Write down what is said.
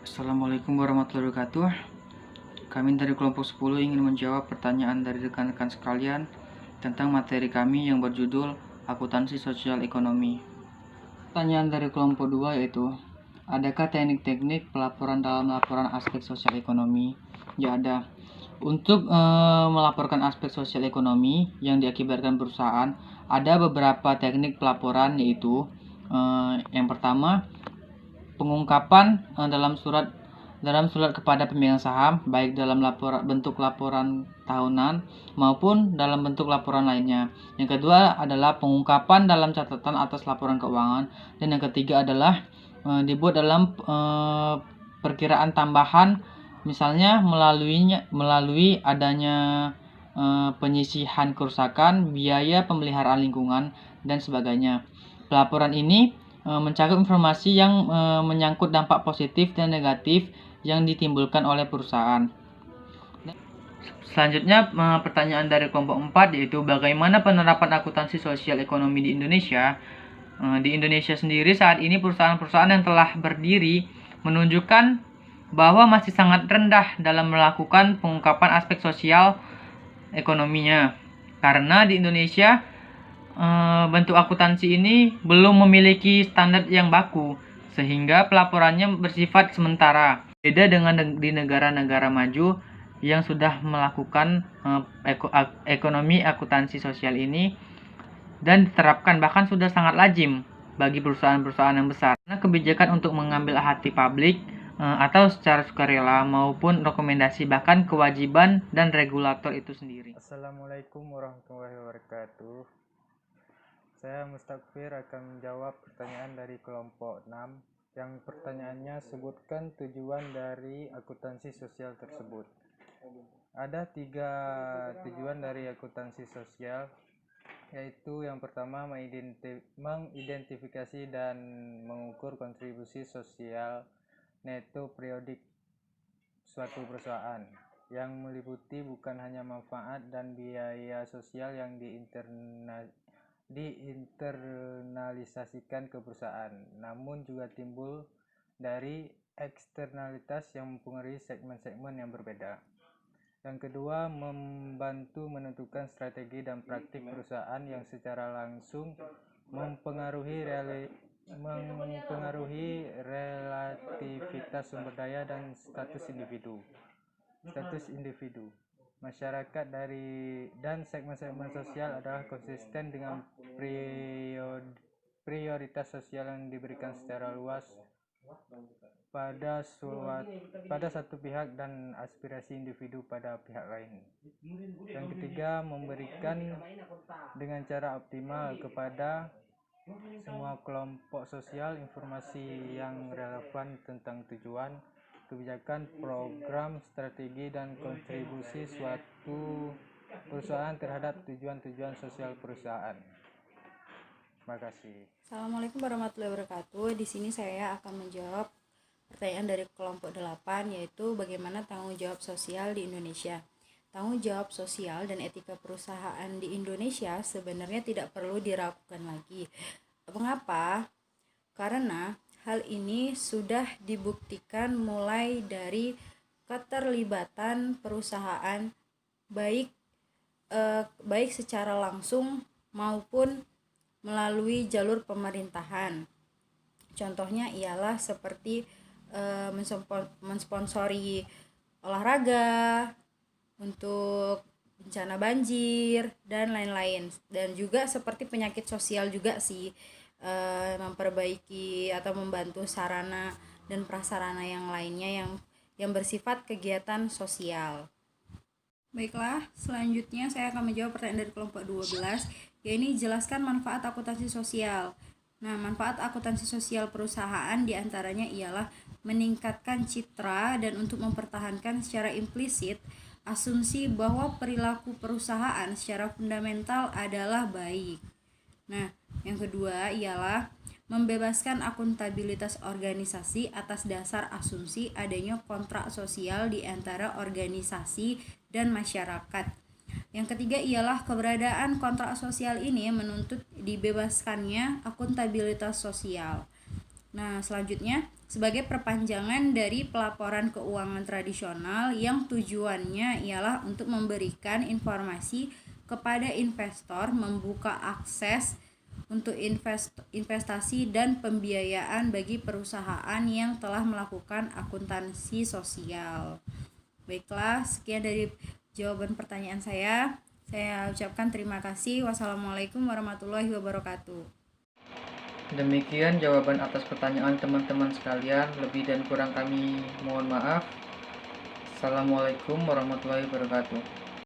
Assalamualaikum warahmatullahi wabarakatuh. Kami dari kelompok 10 ingin menjawab pertanyaan dari rekan-rekan sekalian tentang materi kami yang berjudul Akuntansi Sosial Ekonomi. Pertanyaan dari kelompok 2 yaitu, adakah teknik-teknik pelaporan dalam laporan aspek sosial ekonomi? Ya, ada. Untuk melaporkan aspek sosial ekonomi yang diakibatkan perusahaan, ada beberapa teknik pelaporan yaitu yang pertama, pengungkapan dalam surat kepada pemegang saham, baik dalam bentuk laporan tahunan maupun dalam bentuk laporan lainnya. Yang kedua adalah pengungkapan dalam catatan atas laporan keuangan, dan yang ketiga adalah dibuat dalam perkiraan tambahan, misalnya melalui adanya penyisihan kerusakan, biaya pemeliharaan lingkungan, dan sebagainya. Pelaporan ini mencakup informasi yang menyangkut dampak positif dan negatif yang ditimbulkan oleh perusahaan. Selanjutnya pertanyaan dari kelompok 4 yaitu bagaimana penerapan akuntansi sosial ekonomi di Indonesia. Di Indonesia sendiri saat ini perusahaan-perusahaan yang telah berdiri menunjukkan bahwa masih sangat rendah dalam melakukan pengungkapan aspek sosial ekonominya. Karena di Indonesia bentuk akuntansi ini belum memiliki standar yang baku, sehingga pelaporannya bersifat sementara. Beda dengan di negara-negara maju yang sudah melakukan ekonomi akuntansi sosial ini dan diterapkan, bahkan sudah sangat lazim bagi perusahaan-perusahaan yang besar. Karena kebijakan untuk mengambil hati publik atau secara sukarela maupun rekomendasi, bahkan kewajiban dan regulator itu sendiri. Assalamualaikum warahmatullahi wabarakatuh. Saya Mustakfir akan menjawab pertanyaan dari kelompok 6 yang pertanyaannya sebutkan tujuan dari akuntansi sosial tersebut. Ada 3 tujuan dari akuntansi sosial, yaitu yang pertama mengidentifikasi dan mengukur kontribusi sosial neto periodik suatu perusahaan yang meliputi bukan hanya manfaat dan biaya sosial yang diinternalisasikan ke perusahaan, namun juga timbul dari eksternalitas yang mempengaruhi segmen-segmen yang berbeda. Yang kedua, membantu menentukan strategi dan praktik perusahaan yang secara langsung mempengaruhi relativitas sumber daya dan status individu, masyarakat dan segmen-segmen sosial adalah konsisten dengan prioritas sosial yang diberikan secara luas pada satu pihak dan aspirasi individu pada pihak lain. Yang ketiga, memberikan dengan cara optimal kepada semua kelompok sosial informasi yang relevan tentang tujuan, kebijakan, program, strategi, dan kontribusi suatu perusahaan terhadap tujuan-tujuan sosial perusahaan. Terima kasih. Assalamualaikum warahmatullahi wabarakatuh. Di sini saya akan menjawab pertanyaan dari kelompok 8, yaitu bagaimana tanggung jawab sosial di Indonesia. Tanggung jawab sosial dan etika perusahaan di Indonesia sebenarnya tidak perlu diragukan lagi. Mengapa? Karena hal ini sudah dibuktikan mulai dari keterlibatan perusahaan baik secara langsung maupun melalui jalur pemerintahan. Contohnya ialah seperti mensponsori olahraga untuk bencana banjir dan lain-lain, dan juga seperti penyakit sosial juga sih, memperbaiki atau membantu sarana dan prasarana yang lainnya yang bersifat kegiatan sosial. Baiklah, selanjutnya saya akan menjawab pertanyaan dari kelompok 12, yaitu jelaskan manfaat akuntansi sosial. Nah, manfaat akuntansi sosial perusahaan diantaranya ialah meningkatkan citra dan untuk mempertahankan secara implisit asumsi bahwa perilaku perusahaan secara fundamental adalah baik. Nah, yang kedua ialah membebaskan akuntabilitas organisasi atas dasar asumsi adanya kontrak sosial di antara organisasi dan masyarakat. Yang ketiga ialah keberadaan kontrak sosial ini menuntut dibebaskannya akuntabilitas sosial. Nah, selanjutnya sebagai perpanjangan dari pelaporan keuangan tradisional yang tujuannya ialah untuk memberikan informasi kepada investor, membuka akses untuk investasi dan pembiayaan bagi perusahaan yang telah melakukan akuntansi sosial. Baiklah, sekian dari jawaban pertanyaan saya. Saya ucapkan terima kasih. Wassalamualaikum warahmatullahi wabarakatuh. Demikian jawaban atas pertanyaan teman-teman sekalian. Lebih dan kurang kami mohon maaf. Assalamualaikum warahmatullahi wabarakatuh.